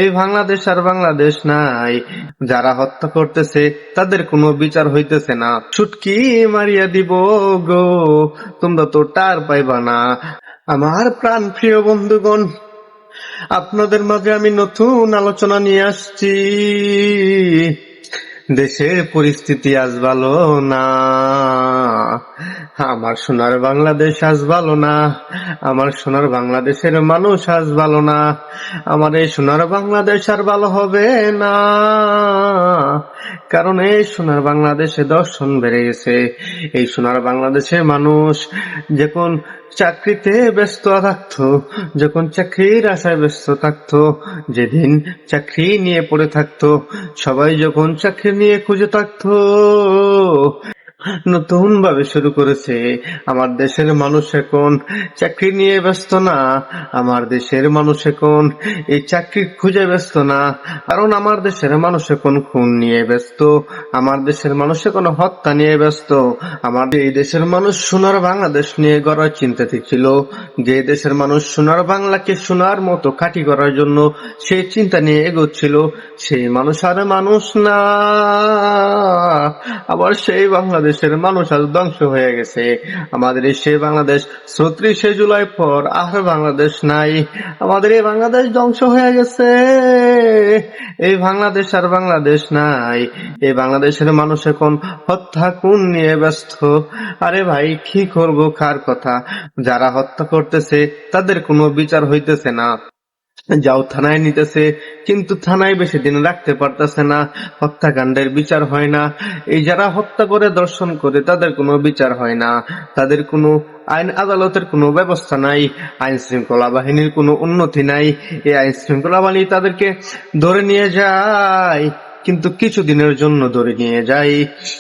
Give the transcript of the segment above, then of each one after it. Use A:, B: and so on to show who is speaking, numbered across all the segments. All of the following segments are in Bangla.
A: এই বাংলাদেশ আর বাংলাদেশ নাই, যারা হত্যা করতেছে তাদের কোনো বিচার হইতেছে না। ছুটকি মারিয়া দিব গো, তোমরা তো টার পাইবা না। আমার প্রাণ প্রিয় বন্ধুগণ, আপনাদের মাঝে আমি নতুন আলোচনা নিয়ে আসছি। দেশের পরিস্থিতি আজ ভালো না, আমার সোনার বাংলাদেশ আজ ভালো না, আমার সোনার বাংলাদেশের মানুষ আজ ভালো না, আমার এই সোনার বাংলাদেশ আর ভালো হবে না। কারণ এই সোনার বাংলাদেশে দর্শন বেড়ে গেছে। এই সোনার বাংলাদেশে মানুষ যখন চাকরিতে ব্যস্ত থাকতো, যখন চাকরির আশায় ব্যস্ত থাকতো, যেদিন চাকরি নিয়ে পড়ে থাকতো, সবাই যখন চাকরি নিয়ে খুঁজে থাকতো, নতুন ভাবে শুরু করেছে। আমার দেশের মানুষ এখন চাকরি নিয়ে ব্যস্ত না, আমার দেশের মানুষ এখন এই চাকরি খুঁজে ব্যস্ত না, কারণ আমার দেশের মানুষ এখন খুন নিয়ে ব্যস্ত, আমার দেশের মানুষ এখন হত্যা নিয়ে ব্যস্ত। আমার এই দেশের মানুষ সোনার বাংলাদেশ নিয়ে গড়ার চিন্তাতে ছিল, যে দেশের মানুষ সোনার বাংলাকে সোনার মতো খাঁটি করার জন্য সেই চিন্তা নিয়ে এগোচ্ছিল, সেই মানুষ আর মানুষ না, আবার সেই বাংলাদেশের মানুষ আজ ধ্বংস হয়ে গেছে। আমাদের এই সেই বাংলাদেশ ৩৪শে জুলাই পর আর বাংলাদেশ নাই, আমাদের এই বাংলাদেশ ধ্বংস হয়ে গেছে। এই বাংলাদেশ আর বাংলাদেশ নাই, এই বাংলাদেশের মানুষ এখন হত্যা খুন নিয়ে ব্যস্ত। আরে ভাই, কি করব, কার কথা? যারা হত্যা করতেছে তাদের কোনো বিচার হইতেছে না। যাও থানায় নিতেছে, কিন্তু থানায় বেশি দিন রাখতে পারতেছে না, হত্যাকাণ্ডের বিচার হয় না। এই যারা হত্যা করে ধর্ষণ করে তাদের কোনো বিচার হয় না, তাদের কোনো আইন আদালতের কোনো ব্যবস্থা নাই, আইন শৃঙ্খলা বাহিনীর কোনো উন্নতি নাই। এই আইন শৃঙ্খলা বাহিনী তাদেরকে ধরে নিয়ে যায়, কিন্তু কিছুদিনের জন্য ধরে নিয়ে যায়,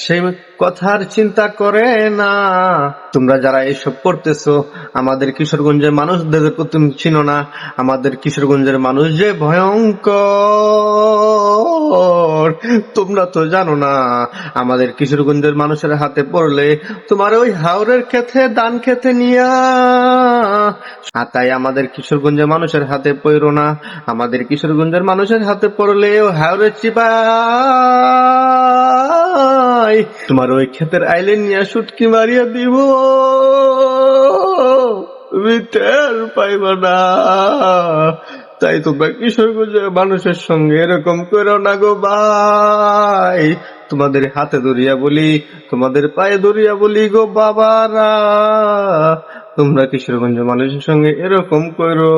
A: সেই কথার চিন্তা করে না। তোমরা যারা এসব করতেছো, আমাদের কিশোরগঞ্জের মানুষদের তুমি চিনো না, আমাদের কিশোরগঞ্জের মানুষ যে ভয়ঙ্কর তোমরা তো জানো না। আমাদের কিশোরগঞ্জের মানুষের হাতে পড়লে তোমার ওই হাওরের খেতে ধান খেতে নিয়া, তাই আমাদের কিশোরগঞ্জের মানুষের হাতে পড়ো না। আমাদের কিশোরগঞ্জের মানুষের হাতে পড়লে ও হাওরের চিপা তোমার ওই ক্ষেতের আইলেন নিয়ে শুটকি মারিয়া দিব, তুমি টের পাইবা না। তাই তোমরা কিশোরগঞ্জের মানুষের সঙ্গে এরকম করো না গো ভাই। তোমাদের হাতে ধরিয়া বলি, তোমাদের পায়ে ধরিয়া বলি গো বাবারা, তোমরা কিশোরগঞ্জের মানুষের সঙ্গে এরকম করো